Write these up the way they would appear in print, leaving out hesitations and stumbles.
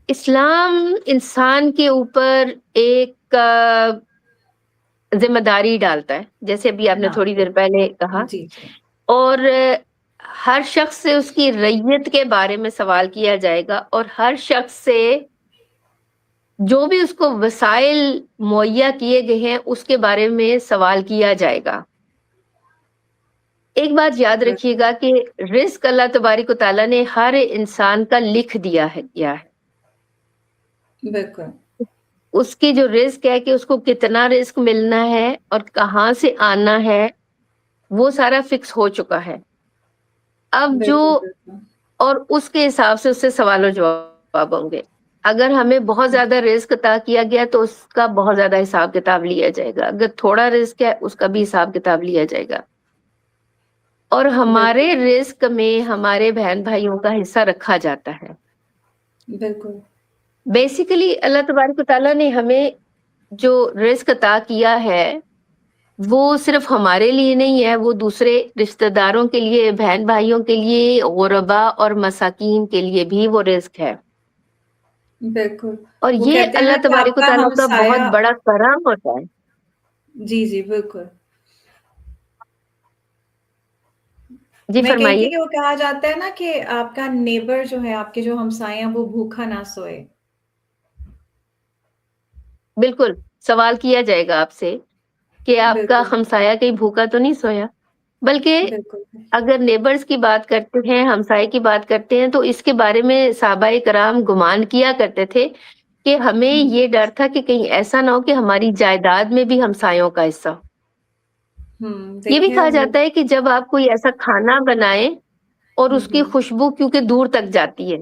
اسلام انسان کے اوپر ایک ذمہ داری ڈالتا ہے، جیسے ابھی آپ نے ہاں تھوڑی دیر پہلے کہا، جی جی اور ہر شخص سے اس کی ریت کے بارے میں سوال کیا جائے گا، اور ہر شخص سے جو بھی اس کو وسائل مہیا کیے گئے ہیں اس کے بارے میں سوال کیا جائے گا۔ ایک بات یاد رکھیے بالکل گا کہ رزق اللہ تبارک و تعالیٰ نے ہر انسان کا لکھ دیا ہے کیا ہے، بالکل اس کی جو رزق ہے کہ اس کو کتنا رزق ملنا ہے اور کہاں سے آنا ہے، وہ سارا فکس ہو چکا ہے۔ اب جو بالکل بالکل اور اس کے حساب سے اس سے سوال و جواب ہوں گے۔ اگر ہمیں بہت زیادہ رزق عطا کیا گیا تو اس کا بہت زیادہ حساب کتاب لیا جائے گا، اگر تھوڑا رزق ہے اس کا بھی حساب کتاب لیا جائے گا، اور ہمارے بالکل رزق میں ہمارے بہن بھائیوں کا حصہ رکھا جاتا ہے۔ بالکل بیسیکلی اللہ تبارک و تعالیٰ نے ہمیں جو رزق عطا کیا ہے وہ صرف ہمارے لیے نہیں ہے، وہ دوسرے رشتہ داروں کے لیے، بہن بھائیوں کے لیے، غربا اور مساکین کے لیے بھی وہ رزق ہے، بالکل اور وہ یہ کہتے ہیں نا اللہ کہ آپ تبارک و کا تعالیٰ کا بہت ہمسایہ بڑا کرم ہوتا ہے۔ جی جی بالکل جی میں کہی فرمائیے۔ تھی کہ وہ کہا جاتا ہے نا کہ آپ کا نیبر جو ہے آپ کے جو ہمسائے ہیں وہ بھوکا نہ سوئے بالکل، سوال کیا جائے گا آپ سے کہ آپ کا بالکل ہمسایہ کہیں بھوکا تو نہیں سویا، بلکہ بالکل اگر نیبرز کی بات کرتے ہیں، ہمسائے کی بات کرتے ہیں، تو اس کے بارے میں صحابہ کرام گمان کیا کرتے تھے کہ ہمیں یہ ڈر تھا کہ کہیں ایسا نہ ہو کہ ہماری جائیداد میں بھی ہمسایوں کا حصہ ہو۔ یہ بھی دیکھیں کہا وہ جاتا ہے کہ جب آپ کوئی ایسا کھانا بنائیں اور اس کی ہوں خوشبو کیونکہ دور تک جاتی ہے،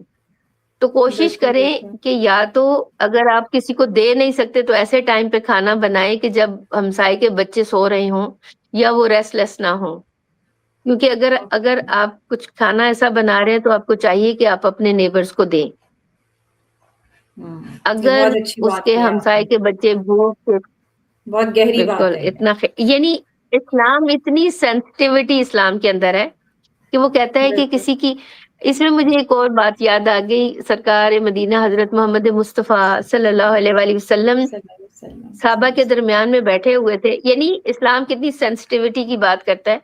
تو کوشش بالکل کریں بالکل کہ یا تو اگر آپ کسی کو دے نہیں سکتے تو ایسے ٹائم پہ کھانا بنائیں کہ جب ہمسائے کے بچے سو رہے ہوں یا وہ ریسٹ لیس نہ ہوں، کیونکہ اگر آپ کچھ کھانا ایسا بنا رہے ہیں تو آپ کو چاہیے کہ آپ اپنے نیبرز کو دیں۔ ہوں یہ اگر بہت اچھی اس بات کے کی ہے آپ ہمسائے نے کے بچے بھوک، بہت گہری بات بالکل ہے یہ اتنا یعنی اسلام اتنی سینسٹیوٹی اسلام کے اندر ہے کہ وہ کہتا ہے کہ بالکل کسی کی، اس میں مجھے ایک اور بات یاد آ گئی، سرکار مدینہ حضرت محمد مصطفیٰ صلی اللہ علیہ وآلہ وسلم صلی اللہ علیہ وسلم صحابہ کے درمیان میں بیٹھے ہوئے تھے، یعنی اسلام کتنی سینسٹیوٹی کی بات کرتا ہے۔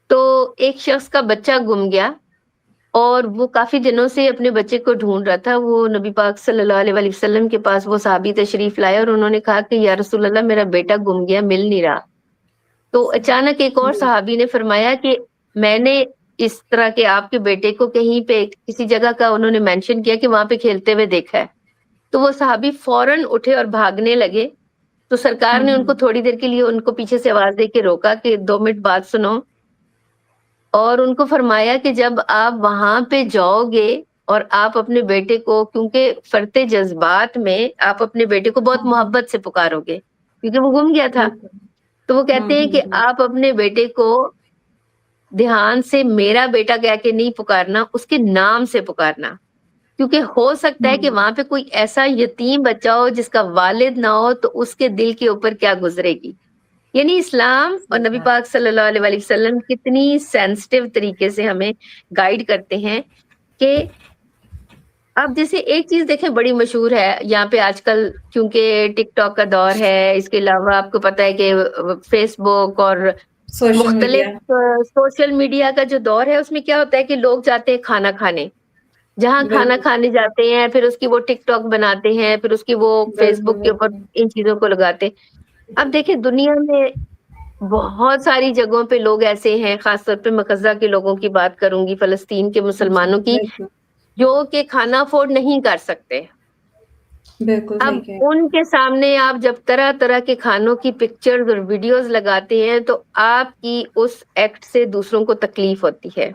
تو ایک شخص کا بچہ گم گیا اور وہ کافی دنوں سے اپنے بچے کو ڈھونڈ رہا تھا، وہ نبی پاک صلی اللہ علیہ وآلہ وسلم کے پاس وہ صحابی تشریف لائے اور انہوں نے کہا کہ یا رسول اللہ میرا بیٹا گم گیا، مل نہیں رہا۔ تو اچانک ایک اور صحابی نے فرمایا کہ میں نے اس طرح کے آپ کے بیٹے کو کہیں پہ کسی جگہ کا انہوں نے مینشن کیا کہ وہاں پہ کھیلتے ہوئے دیکھا ہے، تو وہ صحابی فوراً اٹھے اور بھاگنے لگے، تو سرکار نے ان کو تھوڑی دیر کے لیے ان کو پیچھے سے آواز دے کے روکا کہ 2 منٹ بات سنو، اور ان کو فرمایا کہ جب آپ وہاں پہ جاؤ گے اور آپ اپنے بیٹے کو، کیونکہ فرتے جذبات میں آپ اپنے بیٹے کو بہت محبت سے پکارو گے کیونکہ وہ گم گیا تھا، بالکل تو وہ کہتے ہیں کہ آپ اپنے بیٹے کو دھیان سے میرا بیٹا کہہ کے نہیں پکارنا، اس کے نام سے پکارنا، کیونکہ ہو سکتا ہے کہ وہاں پہ کوئی ایسا یتیم بچہ ہو جس کا والد نہ ہو، تو اس کے دل کے اوپر کیا گزرے گی۔ یعنی اسلام اور صحیح نبی بات پاک صلی اللہ علیہ وآلہ وسلم کتنی سینسٹیو طریقے سے ہمیں گائیڈ کرتے ہیں کہ اب جیسے ایک چیز دیکھیں بڑی مشہور ہے یہاں پہ آج کل، کیونکہ ٹک ٹاک کا دور ہے، اس کے علاوہ آپ کو پتہ ہے کہ فیس بک اور سوشل میڈیا مختلف سوشل میڈیا کا جو دور ہے، اس میں کیا ہوتا ہے کہ لوگ جاتے ہیں کھانا کھانے، جہاں کھانا بالکل کھانے جاتے ہیں پھر اس کی وہ ٹک ٹاک بناتے ہیں، پھر اس کی وہ فیس بالکل بک کے اوپر بالکل ان چیزوں کو لگاتے ہیں۔ اب دیکھیں دنیا میں بہت ساری جگہوں پہ لوگ ایسے ہیں، خاص طور پہ مقزہ کے لوگوں کی بات کروں گی، فلسطین کے جی مسلمانوں کی، بالکل جو کہ کھانا افورڈ نہیں کر سکتے۔ بالکل اب صحیح کہہ ان کے سامنے آپ جب طرح طرح کے کھانوں کی پکچرز اور ویڈیوز لگاتے ہیں تو آپ کی اس ایکٹ سے دوسروں کو تکلیف ہوتی ہے،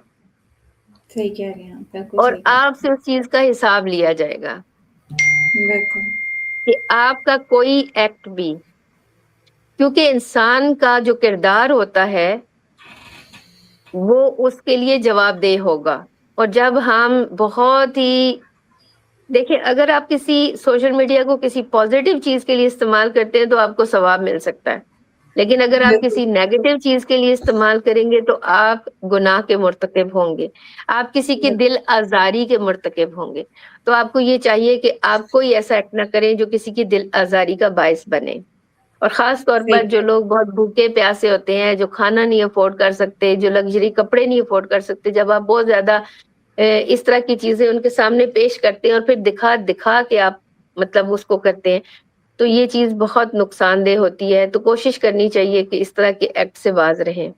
صحیح کہہ رہی ہیں آپ بالکل اور صحیح کہہ آپ رہی سے اس چیز کا حساب لیا جائے گا ہیں بالکل کہ آپ کا کوئی ایکٹ بھی، کیونکہ انسان کا جو کردار ہوتا ہے وہ اس کے لیے جواب دہ ہوگا۔ اور جب ہم بہت ہی، دیکھیں اگر آپ کسی سوشل میڈیا کو کسی پازیٹیو چیز کے لیے استعمال کرتے ہیں تو آپ کو ثواب مل سکتا ہے، لیکن اگر آپ بالکل، کسی نیگیٹو چیز کے لیے استعمال کریں گے تو آپ گناہ کے مرتکب ہوں گے، آپ کسی کی بالکل، دل آزاری کے مرتکب ہوں گے۔ تو آپ کو یہ چاہیے کہ آپ کوئی ایسا ایکٹ نہ کریں جو کسی کی دل آزاری کا باعث بنے۔ اور خاص طور صحیح پر جو کہا لوگ بہت بھوکے پیاسے ہوتے ہیں، جو کھانا نہیں افورڈ کر سکتے، جو لگژری کپڑے نہیں افورڈ کر سکتے، جب آپ بہت زیادہ اس طرح کی چیزیں ان کے سامنے پیش کرتے ہیں اور پھر دکھا دکھا کے آپ مطلب اس کو کرتے ہیں، تو یہ چیز بہت نقصان دہ ہوتی ہے۔ تو کوشش کرنی چاہیے کہ اس طرح کے ایکٹ سے باز رہیں۔